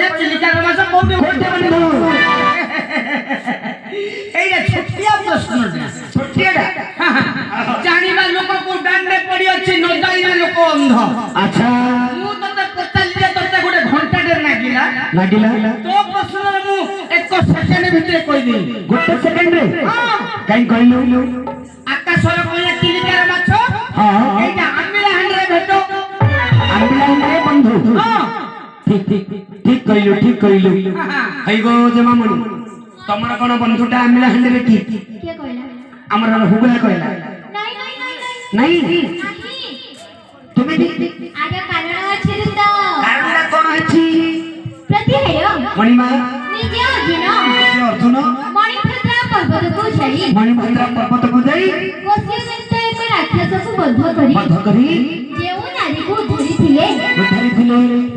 କହିଲେ ଚିଲିକାର ମାଛ କୋଉଠି ବନ୍ଧୁ? ଏଇଟା ଛୋଟିଆ ପ୍ରଶ୍ନଟା, ଛୋଟିଆଟା ଜାଣିବା ଲୋକକୁ ଦାଣ୍ଡରେ ପଡି ଅଛି, ନ ଜାଣିବା ଲୋକ ଅନ୍ଧ। ଆଚ୍ଛା ମୁଁ ତତେ ପଚାରିଲେ ତତେ ଗୋଟେ ଘଣ୍ଟାଟେ ଲାଗିଲା ତୋ ପ୍ରଶ୍ନରେ ମୁଁ 1 ସେକେଣ୍ଡ ଭିତରେ କହିଦେବି। 1 ସେକେଣ୍ଡରେ କାଇଁ କହିଲୁ? ଆକାଶରେ କହିଲେ ଚିଲିକାର ମାଛ, ଏଇଟା ଆମିଲା ହାଣ୍ଡିରେ ଭେଟ। ଆମ୍ବିଳା ହାଣ୍ଡିରେ ବନ୍ଧୁ। ଠିକ କହିଲୁ। ହେଇଗो ଜମାମଣି, ତମର କଣ ବନ୍ଧୁଟା ଆମ୍ବିଳା ହାଣ୍ଡିରେ? କି କିଏ କହିଲା? ଆମର ହୁଗୁଳା କହିଲା। ନାଇଁ ତୁମେ ବି ଆର କାରଣ ଅଛି ତ। କାରଣଟା କଣ ଅଛି? ପ୍ରତିହେୟ ମଣିମା ନିଜେ ଅର୍ଜୁନ ମଣିଭଦ୍ରା ପର୍ବତକୁ ଯାଇ କୋଶିୟଦନ୍ତ ଏକ ରାକ୍ଷସକୁ ବଧ କରି ଯେଉଁ ନାରୀକୁ ଧରିଥିଲେ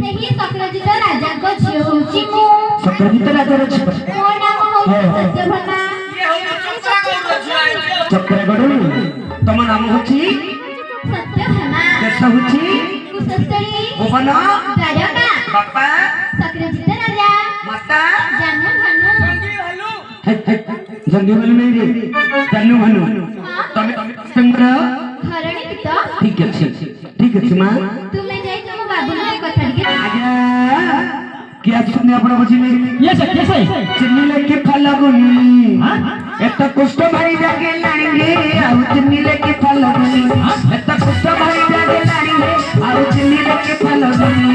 ସେହି ଶକ୍ରଜିତ ରାଜାଙ୍କ ଝିଅ ହେଉଛି ମୁଁ। ଶକ୍ରଜିତ ରାଜାର ଝିଅ। ମୋ ନାମ ହେଉଛି ସତ୍ୟଭାମା। ଚକ୍ରଗଡ଼। ତମ ନାମ ହଉଛି ସତ୍ୟଭାମା। ଦେଶ ହଉଛି କୁଶସ୍ଥଳୀ। ଭୁବନ। ଦ୍ୱାରକା। ବାପା ଶକ୍ରଜିତ ରାଜା। ମାତା ଜାନୁ ଭାନୁ। ଜଙ୍ଗି ଭାଲୁ ନାଇଁ ରେ, ଜାନୁ ଭାନୁ। ତମେ ତମର ଘରଣୀ ପିତ। ଠିକ ଅଛି ମା। ତୁମେ ଯାଇ ତମ ବାବୁଙ୍କ କଥା ଟିକେ ଆଜ୍ଞା କିଏ ଆସୁଛନ୍ତି ଆପଣ ବୁଝିଲେ? ଚିହ୍ନିଲେ କି ଫଲଗୁନି ଏତ କୁଷ୍ଠ ଭାଇ ଜାଗେ ଲାଣିଙ୍ଗେ ଆଉ ଚିହ୍ନିଲେ କି ଫଲଗୁନି ଏତ କୁଷ୍ଠ ଭାଇ ଜାଗେ ଲାଣିଙ୍ଗେ ଆଉ ଚିହ୍ନିଲେ କି ଫଲଗୁନି।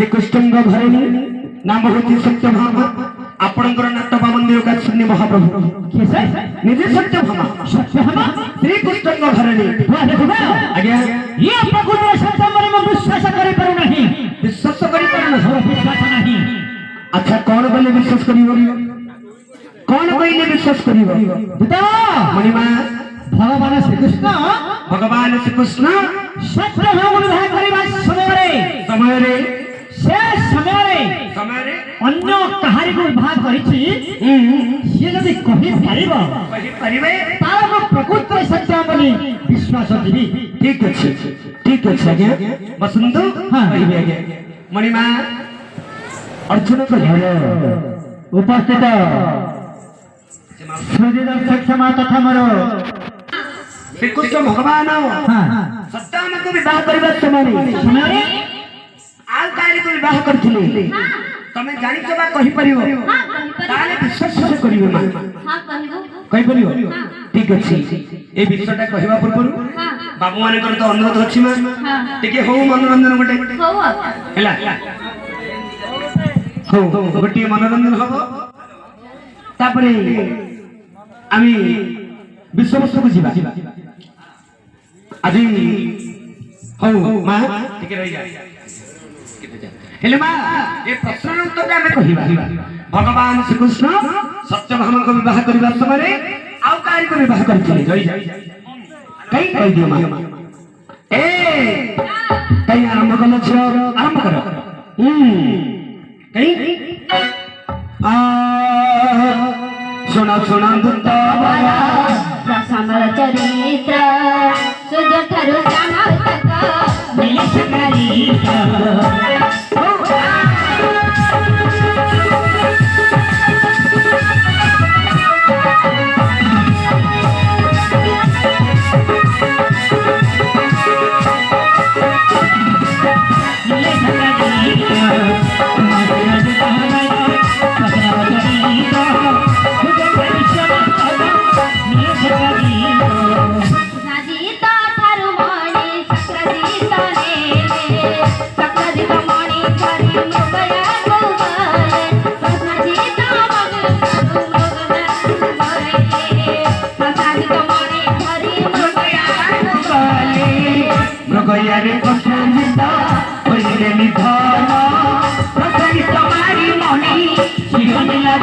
ଶ୍ରୀକୃଷ୍ଣଙ୍କ ଘରେ ନାମ ହଉଛି ସତ୍ୟଭାମା। ଆପଣଙ୍କର ନାଟବା ମନ୍ଦିର କାଶ୍ମୀ ମହାପ୍ରଭୁ ନିଜେ ସତ୍ୟଭାମା ଶ୍ରୀକୃଷ୍ଣଙ୍କ ଘରେ। ଆଜ୍ଞା ବିଶ୍ୱାସ କରିପାରୁନାହିଁ। ଆଚ୍ଛା କଣ କହିଲେ ବିଶ୍ୱାସ କରିବ? କଣ କହିଲେ ବିଶ୍ୱାସ କରିବ? ମଣିମା ଭଗବାନ ଶ୍ରୀକୃଷ୍ଣ ସତ୍ୟଭାମାକୁ ବିବାହ କରିବା ସମୟରେ ସେ ସମୟରେ ଅନ୍ୟ କାହାରିକୁ ବିବାହ କରିଛି ସିଏ ଯଦି କହିପାରିବ ତାର ପ୍ରକୃତରେ ସତ୍ୟ ବୋଲି ବିଶ୍ୱାସ ଯିବି। ଠିକ ଅଛି ଆଜ୍ଞା ବସନ୍ତୁ। ମଣିମା ଅର୍ଜୁନଙ୍କ ଘର ଉପସ୍ଥିତ ଦର୍ଶକ ସମାଜ ତଥା ମୋର ଶ୍ରୀକୃଷ୍ଣ ଭଗବାନ ସତ୍ୟଭାମାକୁ ବିବାହ କରିବା ସମୟରେ ଆଉ କାହାରିକୁ ବିବାହ କରିଥିଲେ ତମେ ଜାଣିଛ ବା କହିପାରିବ? ତାହେଲେ ବିଶ୍ୱାସ କରିବ ମା। କହିପାରିବ? ଠିକ ଅଛି। এই বিষয়টা কহিবা পূর্বରୁ বাবু মানଙ୍କର ତ ଅନୁରୋଧ ଅଛି ମା, ଟିକେ ହଉ ମନୋରଞ୍ଜନ ଗୋଟେ ହେଲା। ହଉ ଗୋଟିଏ ମନୋରଞ୍ଜନ ହବ, ତାପରେ আমি ବିଷୟବସ୍ତୁକୁ ଯିବା। ଆଜି ହଉ ମା ଟିକେ ରହିଯା। ହେଲେ ମା ଏ ପ୍ରଶ୍ନର ଉତ୍ତରଟା ଆମେ କହିବା। ଭଗବାନ ଶ୍ରୀକୃଷ୍ଣ ସତ୍ୟଭାମାଙ୍କୁ ବିବାହ କରିବା ସମୟରେ ଆଉ କାହାରିକୁ ବିବାହ କରିଥିଲେ? ରହିଯା କହି କହିଦିଅ ମା। ଏ କହି ଆରମ୍ଭ କଲ ଝିଅ। कहीं सुना सुना दुता बाला समर चरित्र सुजठरु समर्थक मिलित करित्र मृगयारे प्रसन्नता पहिले निधन प्रसन्नित मारी मणि शिवनिला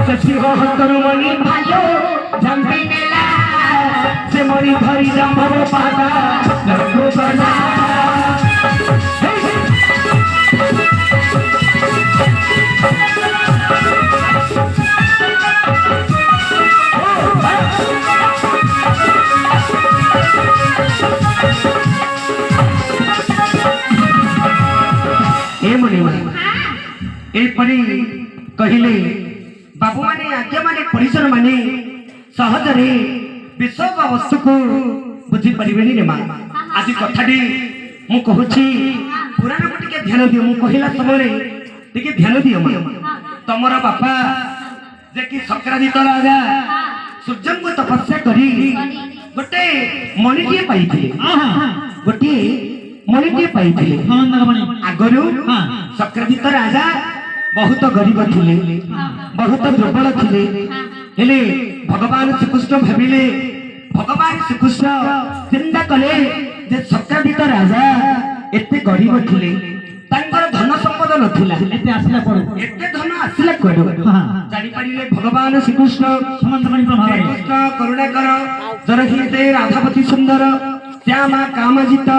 मणि भालो जंपी नेला से मणि धरी जंभव पादा लगो बना ए मणि ए परी कहिले बाबू माने आज्ञा माने परिजन माने सहजरे विषय वस्तु को बुझी परिबेनी रे मां आज कथाटी मु कहूची पुराण को टिके ध्यान दियो मु कहिला समय टिके ध्यान दियो मां तमर बापा जे कि सक्रादित राजा सूर्य को तपस्या करी गोटे मणिटिए पाइथिले गोटे मणिटिए पाइथिले आगरु सक्रादित राजा बहुत गरीब थिले बहुत दुर्बल थिले हेले भगवान श्रीकृष्ण भाविले भगवान श्रीकृष्ण चिंता कले जे सक्रादित राजा एते गरीब थिले तांकर धन संपद नथिला एते आसिला पड़ो एते धन आसिला कोडो जानि परिले भगवान श्रीकृष्ण समंतमणि प्रभाव कृष्ण करुणाकर जरहिते राधापति सुंदर श्यामा कामजित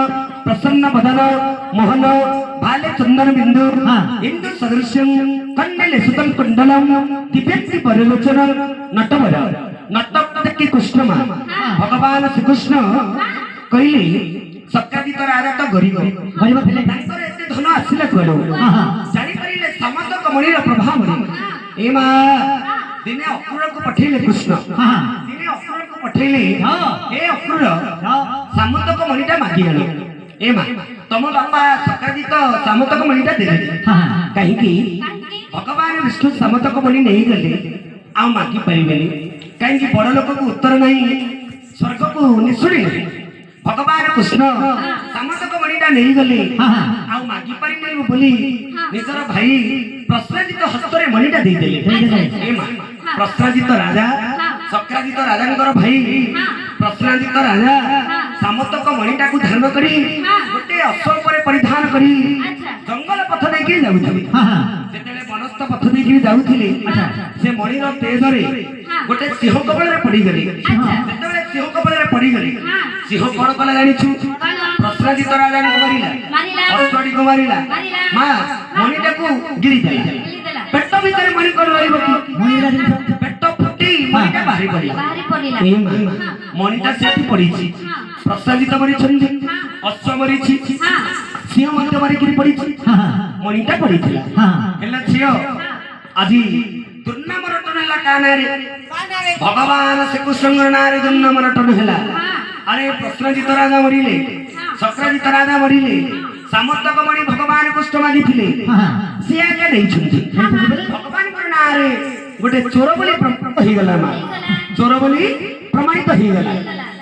प्रसन्न बदन मोहन भाले चंदन बिंदु इंदु सदृश्यं कन्नले सुतम कुंडलम दिव्यक्ति परिलोचन नटवर नटपति कृष्णमा भगवान श्री कृष्ण कहले सक्रादित राजा तो गरीब गरीब थिले तांकर एते धन आसिला कोडो जानि परिले समस्त मणिर प्रभाव रे ए मा दिने अक्रूर को पठेले कृष्ण दिने अक्रूर को पठेले ए अक्रूर सामंतक मणिटा मागी आलो ए मा तम बापा सक्रादित सामंतक मणिटा देले कहीं की भगवान विष्णु सामंतक मणि नहीं गले आ मागी परिबेनी कहीं की बड़ लोक को उत्तर नहीं स्वर्ग को निसुरी भगवान कृष्ण सामंतक मणिटा नहीं गले आ मागी परिबेनी बोली निजर भाई प्रश्नजित हस्तरे मणिटा दे देले ए मा प्रश्नजित राजा सक्रादित राजांकर भाई प्रश्नजित राजा सामंतक मणिटा को धारण करी गोटे अश्व पर परिधान करी जंगल पथ देके जाउथले जेतेले वनस्थ पथ देके जाउथले से मणिर तेजरे गोटे सिंह कबल रे पड़ी गले जेतेले सिंह कबल रे पड़ी गले सिंह कोन कला जानि छु प्रश्नजित राजा को मारिला अश्वडी को मारिला मां मणिटा को गिरी देला पेट भीतर मणि कोन रहिबो की मणिरा दिन पेट फुटी मणिटा बाहरी पड़िला ए मां मणिटा सेठी पड़ीची प्रश्नजित मरि छंदी अश्व मरिछि सिंह मध्य मारी किरी पड़ीछि मणिटा पड़ीथिला हेला छियो आजी दुर्नाम रटन हला काना रे भगवान श्री कृष्ण नारे दुर्नाम रटन हला अरे प्रश्नजित राजा मरिले सक्रादित राजा मरिले सामंतक मणि भगवान कृष्ण मागी थिले से आके नहीं छुंती भगवान को नारे गोटे चोर बोली प्रमाणित हो गला मा चोर बोली प्रमाणित हो गला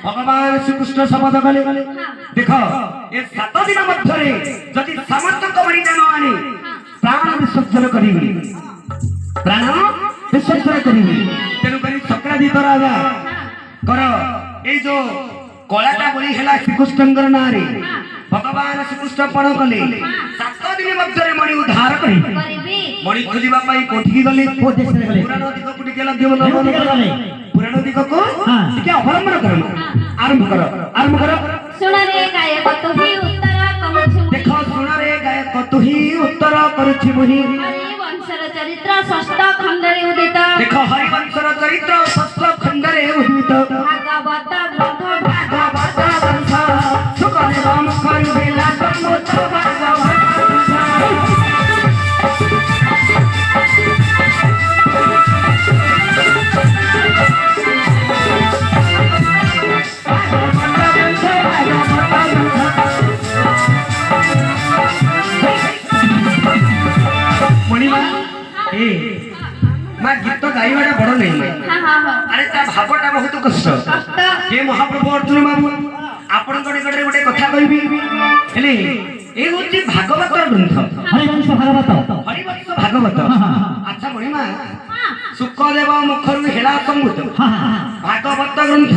ভগবান শ্রীকৃষ্ণ শপথ কলে দেখ এ 7 দিন মধ্যে যদি সমস্ত কবরি জানো আনি প্রাণ বিসর্জন করিবি প্রাণ বিসর্জন করিবি তেণু করি সক্রাজিত রাজা কর এই যে কলাটা বলি হেলা শ্রীকৃষ্ণଙ୍କର নাঁରେ ভগবান শ্রীকৃষ্ণ পণ কলে 7 দিন মধ্যে মণি উদ্ধার করিবে କରିବି মণি খুঁজিবা পাই কোঠিকি গলে କୋଉ ଦେଶରେ ଗଲେ পুরাণ দিগକୁ ଟିକେ ଲଗ୍ୟ ମନ ଗଲେ ପୁରାଣ ଦିଗକୁ ହଁ। ଟିକେ ଅବଲମ୍ବନ କର ଆରମ୍ଭ କର ଶୁଣରେ ଗାୟକ ତୁହି ଉତ୍ତର କହୁଛୁ ଦେଖ ଶୁଣରେ ଗାୟକ ତୁହି ଉତ୍ତର କରୁଛି ମୁହିଁ ହରି ବଂଶର ଚରିତ୍ର ଷଷ୍ଠ ଖଣ୍ଡରେ ଉଦିତ ଦେଖ ହରିବଂଶର ଚରିତ୍ର ଷଷ୍ଠ ଖଣ୍ଡରେ ଉଦ୍ଭିତ ଭାଗବତ ଗ୍ରନ୍ଥ ଭାଗବତ ଗ୍ରନ୍ଥ ସୁକଦେବ ମୁଖରୁ ବେଲା ସମ୍ମୁଖ ଭାଗବତ মা গীত গাইবাটা বড় নেই আরে তা ভাবটা বহুত কষ্ট হে মহাপ্রভু অর্জুন বাবু আপনার নিকটরে গোটে কথা কইবি হেলে এই হচ্ছে ভাগবত গ্রন্থ হরিবংশ ভাগবত হরিবংশ ভাগবত আচ্ছা মণিমা শুকদেব মুখরু হেলা সম্ভূত ভাগবত গ্রন্থ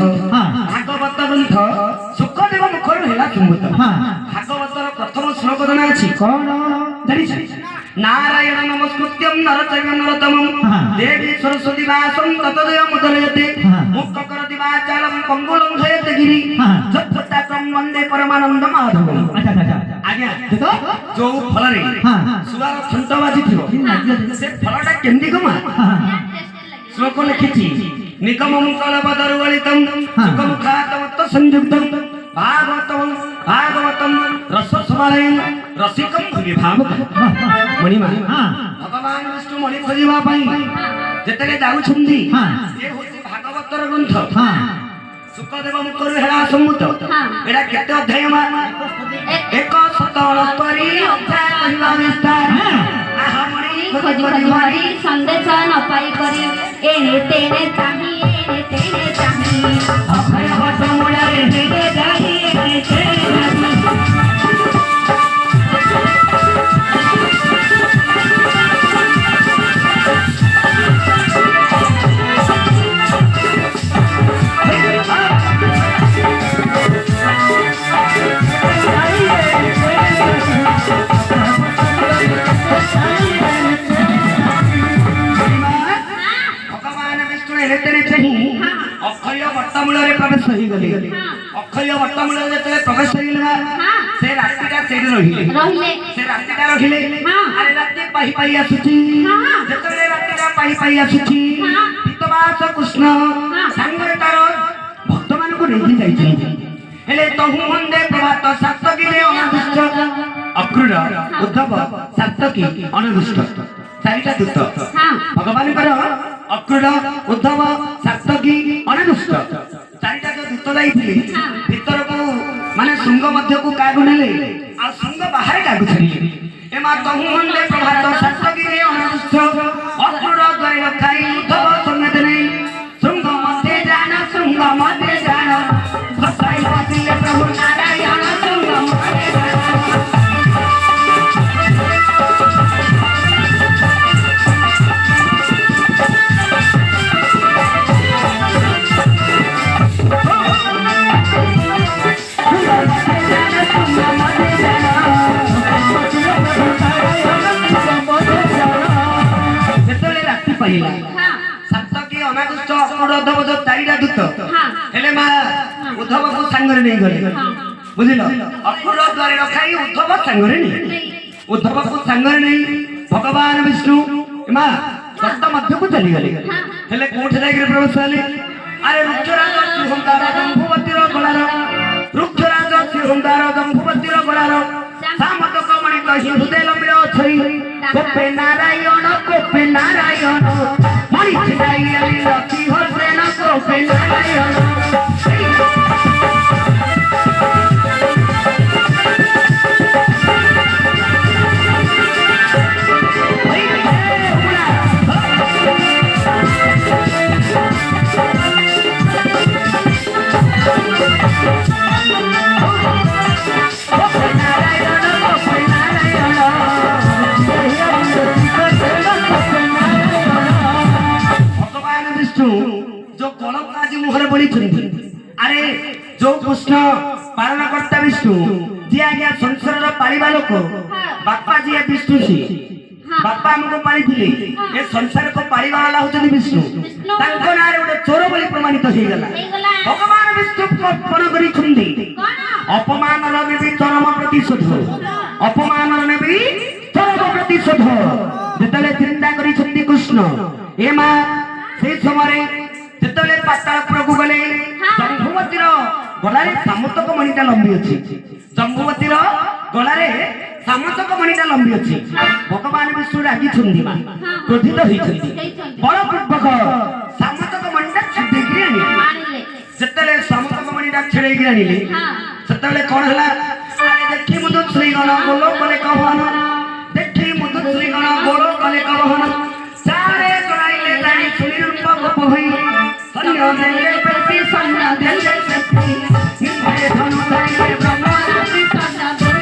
ভাগবত গ্রন্থ শুকদেব মুখরু হেলা সম্ভূত ভাগবতর প্রথম শ্লোক জানা আছে কোন জানিছ নারায়ণ নমস্কৃত্যম নরচৈব নরোত্তমম দেবী সরস্বতী বাসং ততদয় মুদলয়তে মুক্ত করতি বাচালম পঙ্গুলং ধয়তে গিরি যৎপতাকম বন্দে পরমানন্দ মাধবম আচ্ছা আচ্ছা আজ্ঞা जो फलरे सुवार छंट बाजिथिब से फलटा केंदी गमा श्लोक लिखिछि निकमं कलपदरुवलितं सुखमुखातमत्त संयुक्तं भागवतं रससमालयं रसिकं विभावक मणिमा भगवान विष्णु मणि खोजिबा पई जेतले जाउछन्ती ए होछि भागवतर ग्रंथ सुखदेव मुखरु हेला सम्मुत एडा केते अध्याय मा एक सतणस्तरी अध्याय कहिबा विस्तार आहा मणि ଖୋଜି ଖୋଜି ହରି ସନ୍ଦେଶ ନ ପାଇ କରି ଏଣେ ତେଣେ ଚାହିଁ ଏଣେ ତେଣେ ଚାହିଁ ଅଭୟ ବଟ ମୂଳରେ ହେଲେ ଯାଇ ଏଣେ ତେଣେ अक्षय बटमूल प्रवेश हो गले अक्षय बटमूल जो प्रवेश हो से रातिटा से रहिले से रातिटा रहिले अरे राति पाई पाई आसुची जेतले रातिटा पाई पाई आसुची पितवास कृष्ण संगे तार भक्त मान को नेही जाई हेले तहु मंदे प्रभात सप्तकी रे अनदुष्ट अक्रूर उद्धव सप्तकी अनदुष्ट चारिटा दूत भगवान कर अक्रूर उद्धव सप्तकी अनदुष्ट चारिटा जो दूत जाइथिले भीतर को माने शुंग मध्य को कागु नेले आ शुंग बाहर कागु छरिले एमा तहु मंदे प्रभात सप्तकी रे अनदुष्ट अक्रूर द्वारे रखाई उद्धव समेत नहीं शुंग मध्य जान भसाई बसिले प्रभु नारायण शुंग मध्य जान सप्तकी अनादुष्ट अक्रूर उद्धव जो चारिटा दूत हेले मा उद्धव को सांगरे नहीं गले बुझिलो अक्रूर द्वारे रखाई उद्धव सांगरे नहीं उद्धव को सांगरे नहीं भगवान विष्णु मा दत्त मध्य को चली गले हेले कोठ जाई प्रवेश हले अरे रुक्षराज सिंहंकार जंबुवतीर गलार रुक्षराज सिंहंकार जंबुवतीर गलार सामत कमणि कहि हृदय लंबिर छई कोपे नारायण मणि छिदाई अली लकी हरसेन कोपे नारायण जो कृष्ण पालन करता विष्णु जी आज्ञा संसार पालिबा लोक बापा जी विष्णु जी बापा हमको पाली थिले ए संसार को पालिबा वाला होचनी विष्णु तांको नारे गोटे चोर बोली प्रमाणित हो गला भगवान विष्णु अर्पण करी छुंदी अपमान रे भी चरम प्रतिशोध अपमान रे भी चरम प्रतिशोध जेतले चिंता करी छुंदी कृष्ण ए मां से समय जेतले पातालपुर को गले जम्बुवतीर गलारे सामतक मणिटा लंबी अछि जम्बुवतीर गलारे सामतक मणिटा लंबी अछि भगवान विष्णु रागी छुंदी क्रोधित होई छुंदी बड़ पूर्वक सामतक मणिटा छिदे गिरी आनी जेतले सामतक मणिटा छेड़े गिरी आनीले सेतले कोन हला अरे देखि मुदु श्री गण बोलो कले कहन देखि मुदु श्री गण बोलो कले कहन सारे गलाइले ताणी सुनी रूप गप होई सन्या देले पेती सन्या देले पेती निभे धनु ताईले ब्रह्मा जी सन्या देले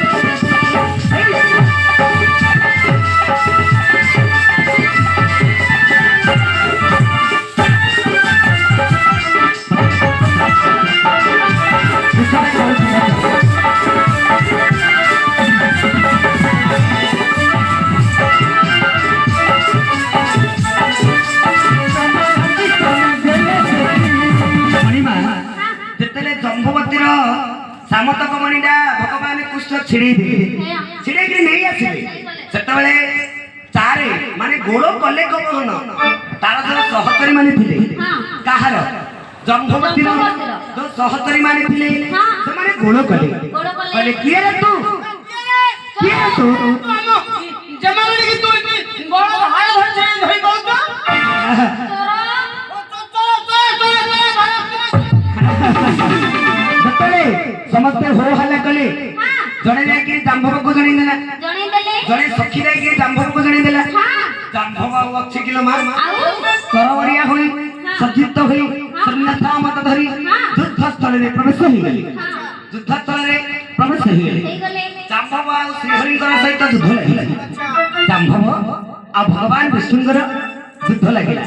जम्बुवतीर सामतक मणिटा भगवान कृष्ण छिड़ी के नहीं आसिले सेतबेले चारे माने गोड़ कले कबहन तार जो सहचरी माने थिले काहार जम्बुवतीर जो सहचरी माने थिले से माने गोड़ कले किए रे तू जमाने की तू गोड़ हाय धर धई बोलतो समस्ते हो हल्ला कले जने जाके जांभव को जणी देला जने सखी जाके जांभव को जणी देला जांभव अच्छी किलो मार करवरिया होई सज्जित होई सन्यासा मत धरी युद्ध स्थल रे प्रवेश होई गली युद्ध स्थल रे प्रवेश होई गली जांभव आ श्री हरिकर सहित युद्ध लागिला जांभव आ भगवान विष्णुकर युद्ध लागिला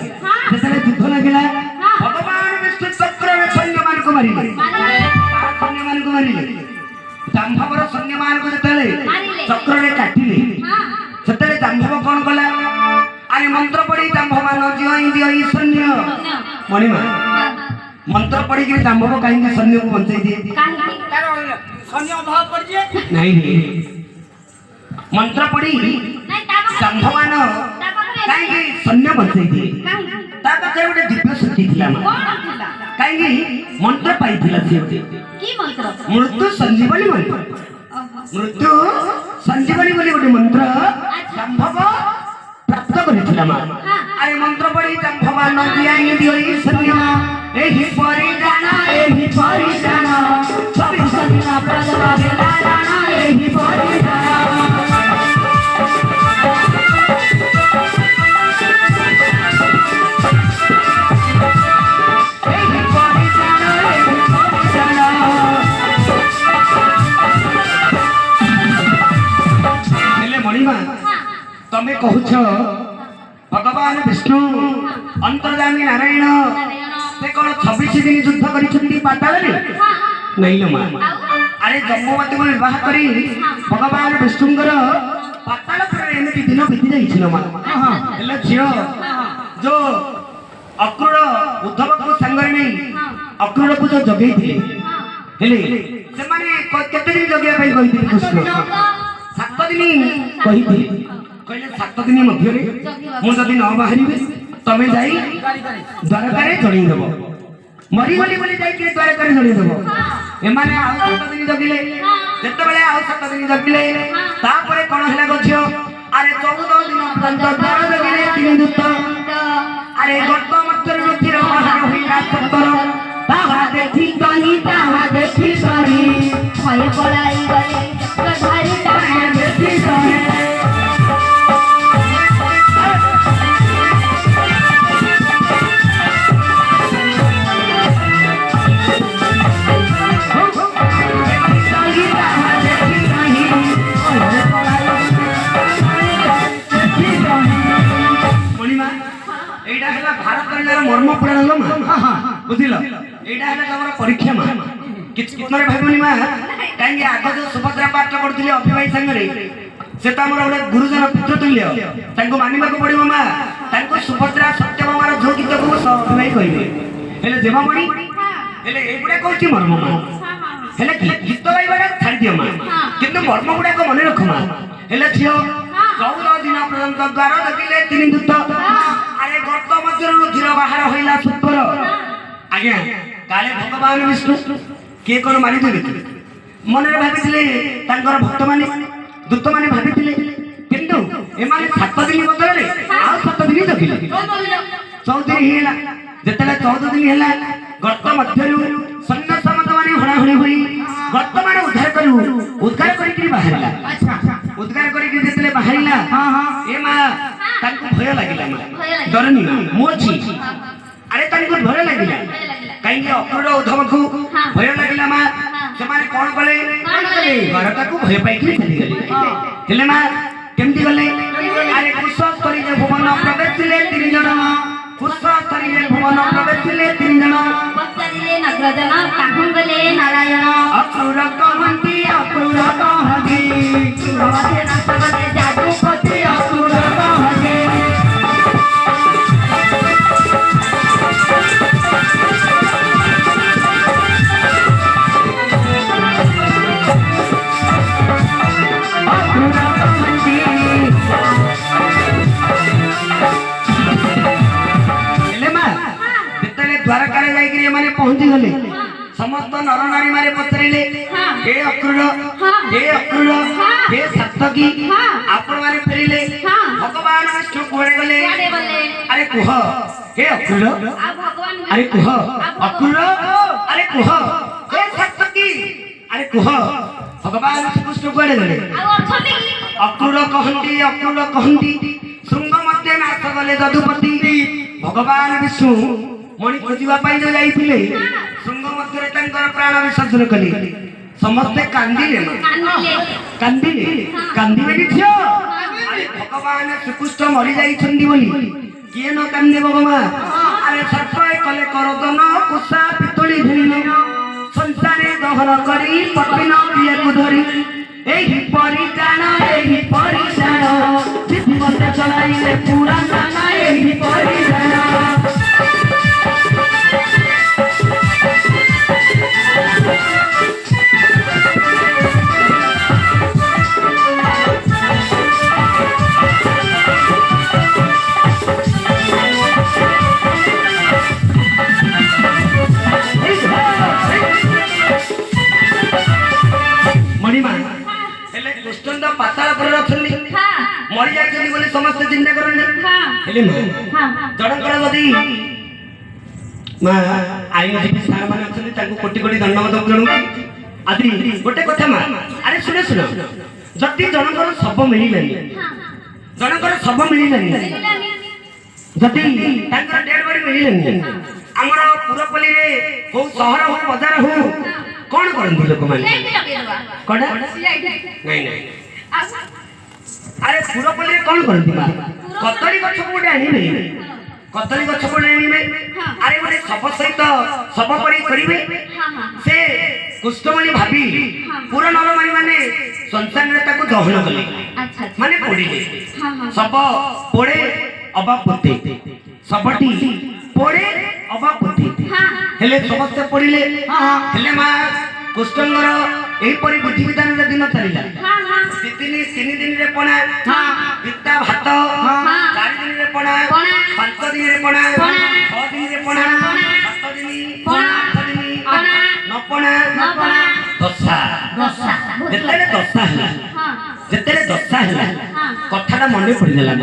जेतले युद्ध लागिला भगवान विष्णु चक्र में सैन्य मान को मारिले सैन्य मान को मारिले जांभवर सैन्य मान को जेतले चक्र रे काटिले सेतले जांभव कोन कला आरे मंत्र पड़ी जांभव मान दियई सैन्य मणिमा मंत्र पड़ी के जांभव काहे सैन्य को बंचाई दिए सैन्य अभाव पड़ जे नहीं मंत्र पड़ी जांभव मान काहे सैन्य बंचाई दिए ता पाखे गोटे दिव्य शक्ति थिला काहे मंत्र पाइथिला से की मंत्र मृत्यु संजीवनी मंत्र मृत्यु संजीवनी बोली गोटे मंत्र संभव प्राप्त करिथिला मा अरे मंत्र पड़ी संभव नदी आई दियई सन्य एही परि जाना सब सन्ना प्रदवा बेला जाना एही परि जाना तमे कहूछ भगवान विष्णु अंतर्यामी नारायण से कौन 26 दिन युद्ध करी पाताल नहीं लो मां अरे जम्बुवती को विवाह करी भगवान विष्णुंकर पाताल पर एमती दिन बीती जाइछिलो मां हेले झियो जो अक्रूर उद्धव को संग नहीं अक्रूर को जो जगई दिले हेले से माने केते दिन जगिया पई कहि दिले कृष्ण 7 दिन कहि दिले कहले 7 दिन मध्य मु जदि न बाहरी तमे जाई द्वारकारे जणी देबो मरी गली बोली जाई के द्वारकारे जणी देबो ए माने आ 7 दिन जगिले जते बेले आ 7 दिन जगिले तापरे कोन हला गछियो अरे 14 दिन पर्यंत द्वार जगिले 3 दूत अरे गड्ड मत्तर रुचिर महार होइला सत्तर ताहा देखि तनी भय पलाई गले चक्रधारी ताहा देखि तनी मर्म पुराण लो मा बुझिल एटा हला तमर परीक्षा मा ସ୍ୱପ୍ନରେ ଭାବିବନି ମା କାହିଁକି ଆଗ ଯୋଉ ସୁଭଦ୍ରା ପାଠ ପଢୁଥିଲେ ଅଭିଭାଇ ସାଙ୍ଗରେ ସେ ତ ଆମର ଗୋଟେ ଗୁରୁଜନ ପୁତ୍ର ତୁଲ୍ୟ ତାଙ୍କୁ ମାନିବାକୁ ପଡିବ ମା ତାଙ୍କୁ ସୁଭଦ୍ରା ସତ୍ୟଭାମାର ଯୋଉ ଗୀତକୁ ଅଭିଭାଇ କହିବେ ହେଲେ ଦେବମଣି ହେଲେ ଏଇଗୁଡା କହୁଛି ମର୍ମ ମା ହେଲେ ଗୀତ ଗାଇବାଟା ଛାଡ଼ିଦିଅ ମା କିନ୍ତୁ ମର୍ମ ଗୁଡାକ ମନେ ରଖ ମା ହେଲେ ଝିଅ 14 ଦିନ ପର୍ଯ୍ୟନ୍ତ ଦ୍ୱାର ଦେଖିଲେ 3 ଦୂତ ଆରେ ଗର୍ତ୍ତ ମଧ୍ୟରୁ ଧୀର ବାହାର ହୋଇଲା ସୁତର ଆଜ୍ଞା କାଳେ ଭଗବାନ ବିଷ୍ଣୁ କିଏ କଣ ମାରିଦେବେ ମନରେ ଭାବିଥିଲେ ତାଙ୍କର ଭକ୍ତମାନେ ଦୂତମାନେ ଭାବିଥିଲେ କିନ୍ତୁ ଏମାନେ 7 ଦିନ ବଦଳରେ ଆଉ 7 ଦିନ ଜଗିଲେ 14 ଦିନ ହେଲା ଯେତେବେଳେ 14 ଦିନ ହେଲା ଗର୍ତ୍ତ ମଧ୍ୟରୁ ସୈନ୍ୟ ସାମନ୍ତମାନେ ହଣାହଣି ହୋଇ ବର୍ତ୍ତମାନ ଉଦ୍ଧାର କରିକି ବାହାରିଲା ଉଦ୍ଧାର କରିକି ଯେତେବେଳେ ବାହାରିଲା ଏ ମା ତାଙ୍କୁ ଭୟ ଲାଗିଲା ମା ଡରନି ମା ମୁଁ ଅଛି ଆରେ ତାଙ୍କୁ ଭୟ ଲାଗିଲା କାହିଁକି ଅକ୍ରୁର ଉଦ୍ଧବକୁ ଭୟ ଲାଗିଲା ମା ସେମାନେ କଣ କଲେ ଘରଟାକୁ ଭୟ ପାଇକି ଚାଲିଗଲେ ହେଲେ ମା କେମିତି ଗଲେ ଆରେ କୁଶ ସ୍ତରୀରେ ଭୁବନ ପ୍ରବେଶିଲେ 3 ଜଣ କୁଶ ସ୍ତରୀରେ ଭୁବନ ପ୍ରବେଶିଲେ 3 ଜଣ ପଚାରିଲେ ନଗ୍ରଜନ କାହୁଁ ଗଲେ ନାରାୟଣ ଅକ୍ରୁର କହନ୍ତି ଅକ୍ରୁର କହନ୍ତି ଭଗବାନ ନାଥ ଗଲେ ଯାଦୁପତି ଅକ୍ରୁର କହନ୍ତି द्वारकार जाइकरी माने पहुंची गले समस्त नर नारी मारे पचरिले हे अक्रूर हे सप्तकी आपण मारे फेरिले भगवान विष्णु कोरे गले अरे कुह हे अक्रूर अरे कुह अक्रूर अरे कुह हे सप्तकी अरे कुह भगवान विष्णु कोरे गले अक्रूर कहंती शृंग मध्य नाथ गले जदुपति भगवान विष्णु मणि खोजा जो जाइए शृंग मध्य प्राण विसर्जन कले समस्ते कांदिले कांदिबे झियो भगवान श्रीकृष्ण मरी जाइछन्ती बोली किए न कांदे भगवान अरे सर्पाय कले करदन कुसा पितली भिन्न संसारे दहन करी पतिन प्रिय को धरी एही परिजान जीवन चलाइले पूरा जाना एही परिजान मरी जाइछन्ती बोली समस्त चिंता करन्ती हेले जणकर जदी मा आईन जी सार माने अछन्ती ताको कोटी कोटी धन्यवाद जणु आदि गोटे कथा मा अरे सुने जति जणकर सब मिलिलानी जति ताकर डेड बॉडी मिलिलानी हमर पुरपल्ली रे हो शहर हो बाजार हो कोन करन्ती लोक माने कोडा नहीं अरे पुरपल्ली कौन करती बा कदली गछ कोटे आनिबे अरे गोटे सब सहित सब परी करिवे से कुष्ठमणि भाभी पूरा नर माने संसार रे ताको दहन कले माने पोड़िले सब पोड़े अबापते सबटी पोड़े अबापते हेले समस्त पोड़िले हेले मा कुष्ठंगर एही परी बुद्धि विधान रे दिन चलिला तीन दिन रे पणा पिता भात 4 दिन रे पणा 5 दिन रे पणा 6 दिन रे पणा 7 दिन पणा 8 दिन न पणा दशा जेतेले दशा हला कथाटा मने पड़ी देला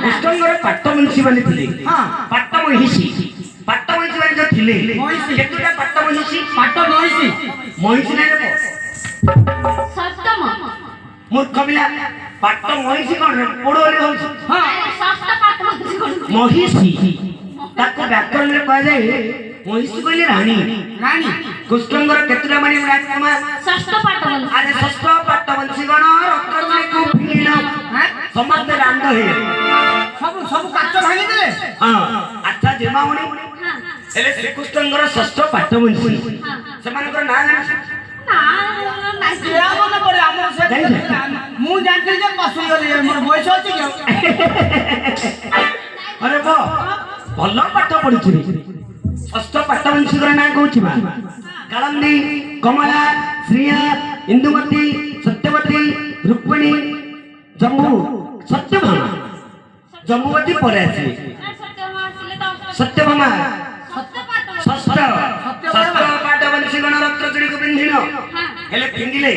कृष्णंगर पाट मुंशी माने थिले पाट महिषी माने जो थिले केतुटा पाट महिषी महिषी नै रे सप्तम मूर्ख पिला पाट महिषी कोन पोड़ो ले होछ सप्त पाट महिषी ताको व्याकरण रे कह जाय महिषी कहले रानी कृष्णंगर केतुटा माने राजकुमार षष्ठ पाट अरे षष्ठ पाट वंशी गण रक्तले को फीण समस्त रांड हे सब काच भांगी देले हां अच्छा जेमाउनी एले श्री कृष्णंगर षष्ठ पाट वंशी सेमानकर ना ନା ସେ ମନେ ପଡେ ଆମର ସେ ଜାଣିଛ? ମୁଁ ଜାଣିଥିଲି ଯେ ପଶୁ ଗଲି ମୋର ବୟସ ଅଛି କି अरे वो ଭଲ ପାଠ ପଢିଛି ରେ ଷଷ୍ଠ ପାଠ ବଂଶୀଙ୍କର ନାଁ କହୁଛି ମା କାଳନ୍ଦୀ କମଳା ଶ୍ରିୟା ଇନ୍ଦୁମତୀ ସତ୍ୟବତୀ ରୁକ୍ମିଣୀ ଜମ୍ବୁ ସତ୍ୟଭାମା ଜମ୍ବୁବତୀ ପରେ ଆସିବେ ସତ୍ୟଭାମା ଷଷ୍ଠ ପାଠ ବଂଶୀଗଣ ରତ୍ନ ଚୁଡ଼ିକୁ ପିନ୍ଧିନ ହେଲେ ଫିଙ୍ଗିଲେ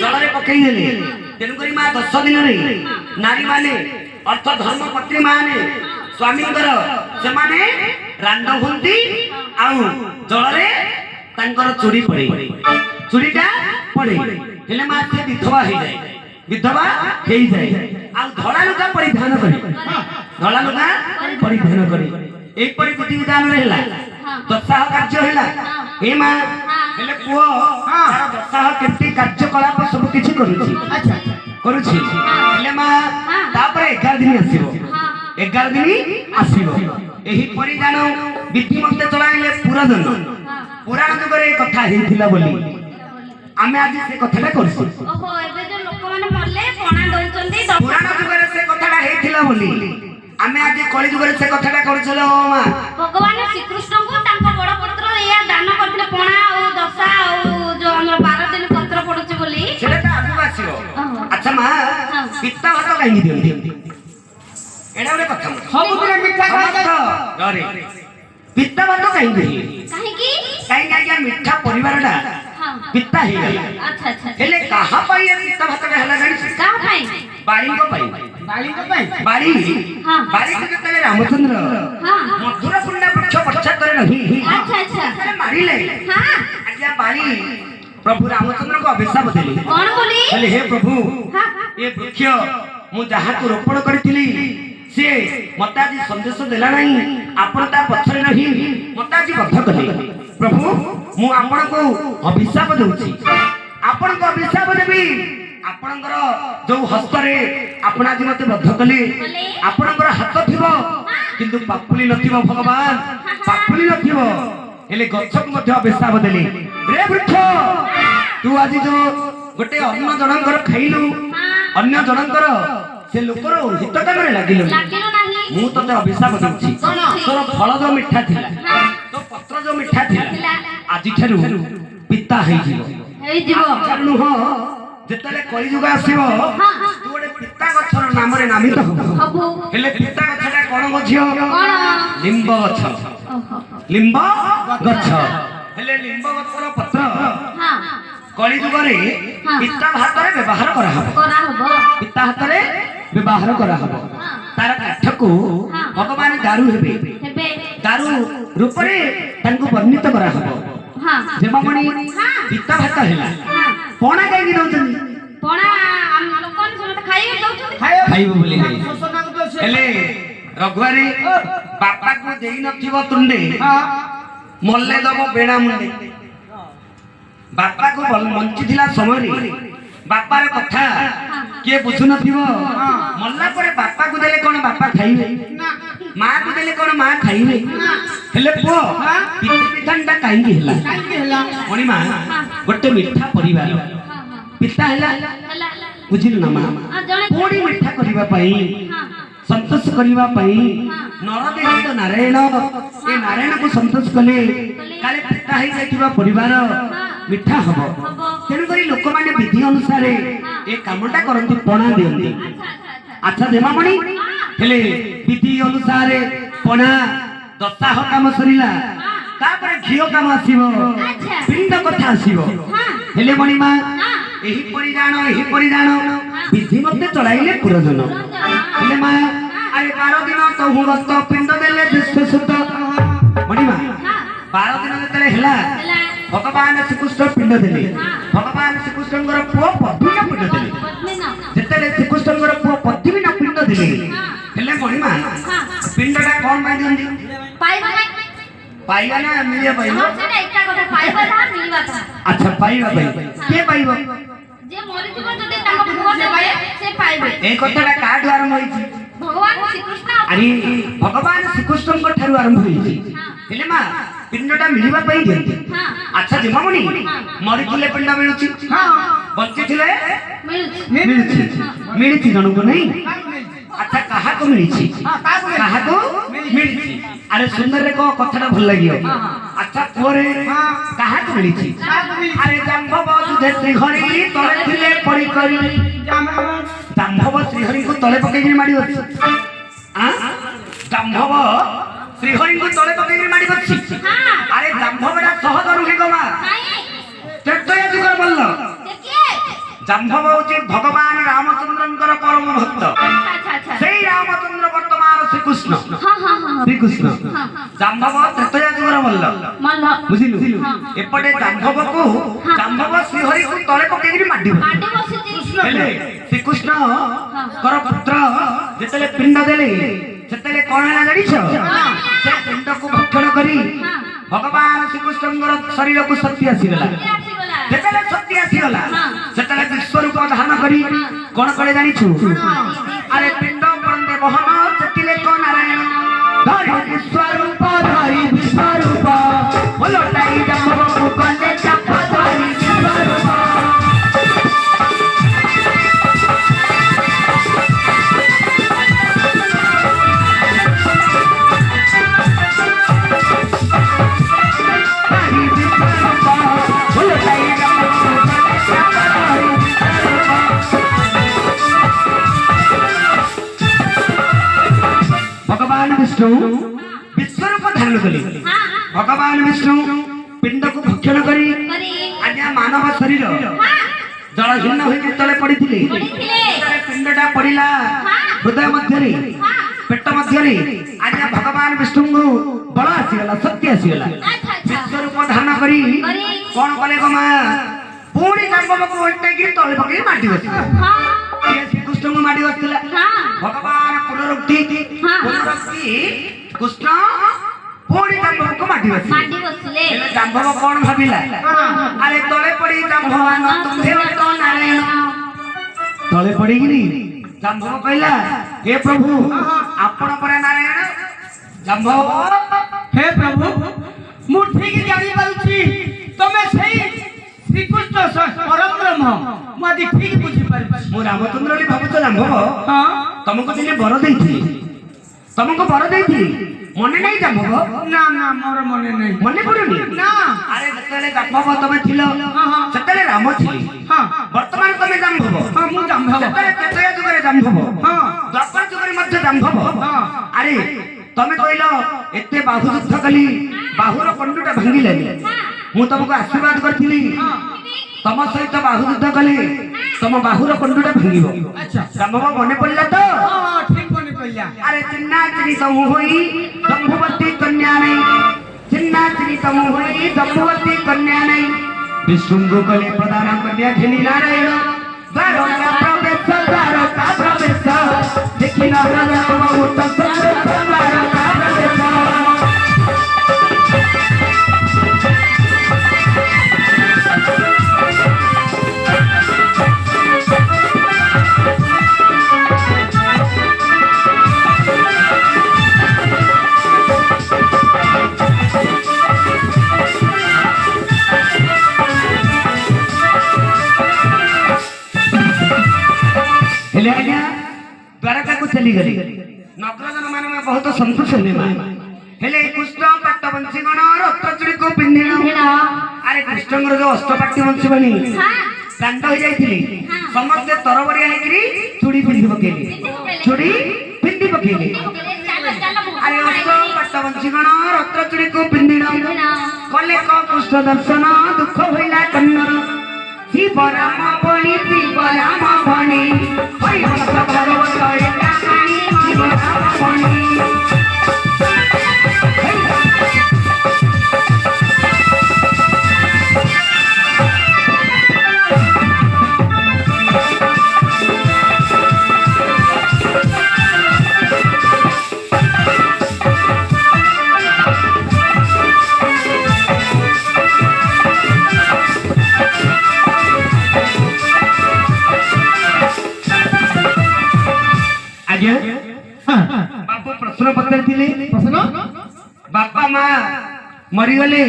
ଜଳରେ ପକେଇଦେଲେ ତେଣୁକରି ମା 10 ଦିନରେ ନାରୀମାନେ अर्थ धर्म पत्नी माने स्वामींकर सेमाने रांड हुंती आउ जळरे तांकर चूड़ी पड़े चूड़ीटा पड़े हेले मा से विधवा हे जाय आ धड़ा लुगा परिधान करे धड़ा लुगा परिधान करे एक परि विधि विधान रहला दशाह कार्य हैला ए मा हेले पुओ तार दशाह केते कार्यकलाप सब किछि करूछि अच्छा करूछि हेले मा तापर 11 दिन आसीबो 11 दिन आसीबो एही परि जानो विधि मते चलाइले पुराण जुगरे कथा हेथिला बोली आमे आज से कथाटा करछु ओहो एबे जे लोक माने मरले पणा दउचंदी पुराण जुगरे से कथाटा हेथिला बोली आमे आज कली जुगरे से कथाटा करछलो मा भगवान श्रीकृष्ण को तांका बड़ पुत्र या दान करथिले पणा और दशा और जो हमर 12 दिन पत्र पडुछ बोली सेटा आगु आसीबो अच्छा मा पित्ता भात काई दियंती एडा बडे कथा ସବୁଦିନ ମିଠା ଖାଇଛ अरे पित्ता भात काई दिही काहे की काई आज्ञा मिठा परिवारडा हां पित्ता हे गला अच्छा अच्छा हेले कहा पाई ये पित्ता भात का हला गाड़ी का भाई बाड़ी को पाई ବାଳି ତ ପାଇଁ बाड़ी हां बाड़ी को जतले रामचंद्र हां मधुर पुण्य वृक्ष पछा करे नहीं अच्छा अच्छा अरे मारी ले हां आज्ञा बाड़ी प्रभु रामचंद्र को अभिशाप देली कौन बोली बोले हे प्रभु हां ये वृक्ष मु जहा को रोपण करथिली से मताजी संदेश देला नहीं आपण ता पछरे नहीं मताजी बद्ध कले प्रभु मु आपण को अभिशाप देउची आपण को अभिशाप देबी आपणकर जो हस्तरे आपण आज मते बद्ध कले आपणकर हाथ थिबो किंतु पापुली नथिबो भगवान पापुली नथिबो हेले गछ को मध्य अभिशाप देली रे वृक्ष तू आज जो गोटे अन्न जनकर खाइलु अन्य जनकर से लोकर हित कामरे लागिलो लागिलो नाही मु तते अभिशाप देउची तोर फल जो मिठा थिला तो पत्र जो मिठा थिला आजि ठेरु पिता हेइ जिवो हेइ जीवो जानू हो जेतले कली जुग आसीबो तू गोटे पिता गछर नाम रे नामित हो हबो हेले पिता गछटा कोन गछियो कोन लिंब गछ ओहो लिंब गछ हेले लिंब गछर पत्र हां कली जुगरे पिता हातरे व्यवहार करा हबो पिता हातरे व्यवहार करा हबो तार काठको भगवान दारू हेबे हेबे दारू रूपरे तांको वर्णित करा हबो हां जेमामणी पिता भात हैला पणा काई दउचंदी पणा हम लोकन समत खाइबे दउचंदी खाइबो बोले ଶୋଷଣ ତ ସେ हेले रघुवारी बापा को देई नथिबो तुंडे मल्ले दबो बेणा मुंडे बापा को मंची थिला समय बापार कथा किए बुझु नथिबो मल्ला परे बापा को देले कोन बापा खाइबे मां को देले कोन मां खाइबे हेले पो पितृविधानटा काई हेला କାହିଁକି ହେଲା मणि मां गोटे मिठा परिवार पिता हेला बुझिल ना मां कोडी मिठा करिबा पई संतोष करिबा पई नरदेव नारायण ए नारायण को संतोष कले काले पिता हे जाइबा परिवार मिठा हबो तेनु करी लोक माने विधि अनुसार ए कामटा करंती पणा दियंती अच्छा देमामणी हेले विधि अनुसार पणा दशाह काम सरिला तापर घियो काम आसीबो पिंड कथा आसीबो हेले मणि मा एही परिजान विधि मते चलाइले पुरजन हेले मा अरे 12 दिन तो हुगत पिंड देले विश्वसुत मणि मा 12 दिन तले हेला भगवान श्रीकृष्ण पिंड देले भगवान श्रीकृष्णଙ୍କର ପୁଅ ପଦ୍ମିନା ପିंड देले ଯେତେଲେ ଶ୍ରୀକୃଷ୍ଣଙ୍କର ପୁଅ ପଦ୍ମିନା ପିंड देले ହେଲେ ମଣି ମା ପିଣ୍ଡଟା कोन पाइ दियंती पाइबा ना मिलिया पाइबो अच्छा पाइबा पाइ के पाइबो जे मोरि दिबो जदि ताको पुओ देबे से पाइबे ए कथाटा काडू आरंभ होईची भगवान श्रीकृष्ण अरे भगवान श्रीकृष्णଙ୍କ ଠାରୁ आरंभ होईची हेले मा ପିଣ୍ଡଟା ମିଳିବା ପାଇଁ ଦିଅନ୍ତି। ହଁ ଆଚ୍ଛା ଜିମାମଣି ମରିଥିଲେ ପିଣ୍ଡ ମିଳୁଛି, ହଁ ବଞ୍ଚିଥିଲେ ମିଳୁଛି ମିଳୁଛି, ମିଳିଛି ଜଣଙ୍କୁ ନାହିଁ। କାହାକୁ ମିଳିଛି? ଆଚ୍ଛା କାହାକୁ ମିଳିଛି? ହଁ, କାହାକୁ ମିଳିଛି? କାହାକୁ ମିଳିଛି? ଆରେ ସୁନ୍ଦରରେ କହ, କଥାଟା ଭଲ ଲାଗିବ। ଆଚ୍ଛା ପୁଅରେ ହଁ। କାହାକୁ ମିଳିଛି? କାହାକୁ ମିଳିଛି? ଆରେ ଜାମ୍ଭବ ଯୁଧେ ଶ୍ରୀହରି ତଳେ ଥିଲେ ପଡ଼ି କରି। ଜାମ୍ଭବ ଶ୍ରୀହରିଙ୍କୁ ତଳେ ପକେଇକିରି ମାଡ଼ି ଅଛି। ଜାମ୍ଭବ ଶ୍ରୀହରିଙ୍କୁ ତଳେ ପକେଇକିରି ମାଡ଼ି ଅଛି। ହଁ ଆରେ ଜାମ୍ଭବଟା ସହଜ ନୁହେଁ ଗୋମା, ନାଇଁ ତ୍ରେତୟା ଯୁଗର ବଲ୍ଲ। ଦେଖିଏ ଜାମ୍ଭବ ହଉଛି ଭଗବାନ ରାମଚନ୍ଦ୍ରଙ୍କର ପରମ ଭକ୍ତ। ଆଚ୍ଛା ଆଚ୍ଛା ସେଇ ରାମଚନ୍ଦ୍ର ବର୍ତ୍ତମାନ ଶ୍ରୀକୃଷ୍ଣ। ହଁ ହଁ ହଁ ଶ୍ରୀକୃଷ୍ଣ ହଁ ଜାମ୍ଭବ ତ୍ରେତୟା ଯୁଗର ମଲ୍ଲ, ମଲ ବୁଝିଲୁ? ହଁ। ଏପଟେ ଜାମ୍ଭବକୁ ଜାମ୍ଭବ ଶ୍ରୀହରିକୁ ତଳେ ପକେଇକିରି ମାଡିବ। ମାଟି ବସିଛି ହେଲେ ଶ୍ରୀକୃଷ୍ଣଙ୍କର ପୁତ୍ର ଯେତେବେଳେ ପିଣ୍ଡ ଦେଲେ ସେତେବେଳେ କଣ ହେଲା ଜାଣିଛ? ସେ ପିଣ୍ଡକୁ ଭକ୍ଷଣ କରି ଭଗବାନ ଶ୍ରୀକୃଷ୍ଣଙ୍କର ଶରୀରକୁ ଶକ୍ତି ଆସିଗଲା। ଆସିଗଲା ଯେତେବେଳେ ଶକ୍ତି ଆସିଗଲା ହଁ। ସେତେବେଳେ ବିଶ୍ୱରୂପ ଧାରଣ କରି କଣ କଲେ ଜାଣିଛୁ? ଆରେ ପିଣ୍ଡ ବନ୍ଦେ ବହନ ସେଥିଲେ କ ନାରାୟଣ ଧରି ବିଶ୍ୱରୂପ ଧରି ବିଶ୍ୱରୂପ ଓଲଟାଇ ଜାମ୍ଭବକୁ କଲେ ଚାପ ଧରି ବିଶ୍ୱରୂପ। ଧରି ବିଶ୍ୱରୂପ ଓଲଟାଇ ଜାମ୍ଭବକୁ କଲେ ଚାପ ଧରି ବିଶ୍ୱରୂପ। ଭଗବାନ ବିଷ୍ଣୁ ବିଶ୍ୱରୂପ ଧାରଣ କଲେ। ଭଗବାନ ବିଷ୍ଣୁ ପିଣ୍ଡକୁ ଭକ୍ଷଣ କରି କରି ଆଜ୍ଞା ମାନବ ଶରୀର ଜଳହୀନ ହୋଇକି ତଳେ ପଡ଼ିଥିଲେ। ପଡ଼ିଥିଲେ। ଯେତେବେଳେ ପିଣ୍ଡଟା ପଡ଼ିଲା ହୃଦୟ ମଧ୍ୟରେ ପେଟ ମଧ୍ୟରେ ଆଜ୍ଞା ଭଗବାନ ବିଷ୍ଣୁଙ୍କୁ ବଳ ଆସିଗଲା, ଶକ୍ତି ଆସିଗଲା। ଆଚ୍ଛା ଆଚ୍ଛା ବିଶ୍ୱରୂପ ଧାରଣ କରି କଣ କଲେ ଗୋ ମା? ପୁଣି ଜାମ୍ଭବକୁ ଓଲଟେଇକି ତଳେ ପକେଇ ମାଟି ବସିଲେ। ହଁ କିଏ ଶ୍ରୀକୃଷ୍ଣଙ୍କୁ ମାଡ଼ି ବସିଥିଲା? ହଁ ଭଗବାନ ପୁନରୁକ୍ତି କୃଷ୍ଣ ପୁଣି ଜାମ୍ଭବକୁ ମାଟି ବସିଲେ। ମାଟି ବସିଲେ ହେଲେ ଜାମ୍ଭବ କଣ ଭାବିଲା? ଆରେ ତଳେ ପଡ଼ି ଜାମ୍ଭବାନ ତୁମ୍ଭେ ତ ନାରାୟଣ। ତଳେ ପଡ଼ିକିରି ଜାମ୍ଭବ କହିଲା ହେ ପ୍ରଭୁ ଆପଣ ପରା ନାରାୟଣ। ଜାମ୍ଭବ ହେ ପ୍ରଭୁ, ମୁଁ ଠିକ ଜାଣିପାରୁଛି ତମେ ସେଇ ଶ୍ରୀକୃଷ୍ଣ ପରମ ବ୍ରହ୍ମ। ମୁଁ ଆଜି ଠିକ ବୁଝିପାରୁଛି। ମୁଁ ରାମଚନ୍ଦ୍ର ବୋଲି ଭାବୁଛ ଜାମ୍ଭବ? ହଁ ତମକୁ ଦିନେ ବର ଦେଇଥିଲି, ତମକୁ ବର ଦେଇଥିଲି, ମନେ ନାହିଁ ଜାମ୍ଭବ? ନା ନା ମୋର ମନେ ନାହିଁ। ମନେ ପଡୁନି? ନା ଆରେ ଯେତେବେଳେ ଜାମ୍ଭବ ତମେ ଥିଲ ସେତେବେଳେ ରାମ ଥିଲେ, ହଁ ବର୍ତ୍ତମାନ ତମେ ଜାମ୍ଭବ। ହଁ ମୁଁ ଜାମ୍ଭବ। ସେତେବେଳେ ତ୍ରେତୟା ଯୁଗରେ ଜାମ୍ଭବ, ହଁ ଦ୍ୱାପର ଯୁଗରେ ମଧ୍ୟ ଜାମ୍ଭବ। ହଁ ଆରେ ତମେ କହିଲ ଏତେ ବାହୁ ଯୁଦ୍ଧ କଲି, ବାହୁର କଣ୍ଡୁଟା ଭାଙ୍ଗିଲାନି। ମୁଁ ତମକୁ ଆଶୀର୍ବାଦ କରିଥିଲି ତମ ସହିତ ବାହୁ ଯୁଦ୍ଧ କଲେ ତମ ବାହୁର କଣ୍ଡୁଟା ଭାଙ୍ଗିବ। ଆଚ୍ଛା ଜାମ୍ଭବ ମନେ ପଡିଲା ତ? ହଁ ଠିକ ମନେ ପଇଲା। ଆରେ ଚିହ୍ନା ଚିନି ତମୁ ହୋଇ ଜମ୍ବୁବତୀ କନ୍ୟା ନାହିଁ, ଚିହ୍ନା ଚିନି ତମୁ ହୋଇ ଜମ୍ବୁବତୀ କନ୍ୟା ନାହିଁ। ବିଷ୍ଣୁଙ୍କୁ କଲେ ପ୍ରଧାନ କନ୍ୟା ଘେନି ନାରାୟଣ। ଦ୍ୱାରକା ପ୍ରବେଶ ଦ୍ୱାରକା ପ୍ରବେଶ ଦେଖି ନାରାୟଣ ବହୁତ ସୁନ୍ଦର ଦ୍ୱାରକା ପ୍ରବେଶ। ହେଲେ ଆଜ୍ଞା ଦ୍ୱାରକାକୁ ଚାଲିଗଲେ। ନଗରଜନ ମାନେ ବହୁତ ସନ୍ତୋଷ ହେଲେ। ହେଲେ କୃଷ୍ଣ ପାଟ ବଂଶୀ ଗଣ ରକ୍ତଚୁଡ଼ିକୁ ପିନ୍ଧିଣ। ଆରେ କୃଷ୍ଣଙ୍କର ଯୋଉ ଅଷ୍ଟପାଟି ବଂଶୀ ବାଣୀ କାଣ୍ଡ ହେଇଯାଇଥିଲେ ସମସ୍ତେ ତରବରିଆ ହେଇକିରି ଚୁଡ଼ି ପିନ୍ଧି ପକେଇଲେ, ଚୁଡ଼ି ପିନ୍ଧି ପକେଇଲେ। ଆରେ ଅଷ୍ଟପାଟ ବଂଶୀ ଗଣ ରକ୍ତଚୁଡ଼ିକୁ ପିନ୍ଧିଣ କଲେ କ କୃଷ୍ଣ ଦର୍ଶନ ଦୁଃଖ ହୋଇଲା କନ୍ନର। ଶିବ ରାମ ଭଣୀ ଶିବ ରାମ ଭଣୀ ହରିବଂଶ ଭଗବତ ଏକା କାଣୀ ଶିବ ରାମ ଭଣୀ। ଆଜ୍ଞା ବାପୁ ପ୍ରଶ୍ନ ପଚାରିଥିଲେ। ପ୍ରଶ୍ନ ବାପା ମା मरीगले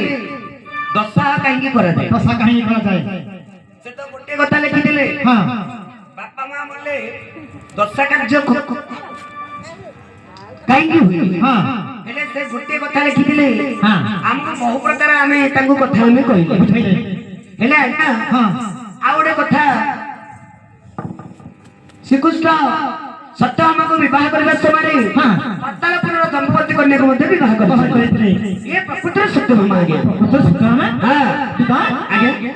दशा कहीं कराए दशा कहीं करा जाए से तो गोटे कथा लिखिले हाँ बापा मां मले दशा कार्य कहीं हुई हाँ हेले से गोटे कथा लिखिले हाँ हमको बहु प्रकार आमे तांको कथा में कहिले बुझाइले हेले आज्ञा हाँ आ गोटे कथा श्रीकृष्ण सत्यभामा को विवाह करबा समय हाँ पातालपुर दंपति कन्या को मध्य विवाह बहुत कर कहते ये प्रपुत्र सत्यभामा आ गया पुत्र सुतराम हां पिता आगे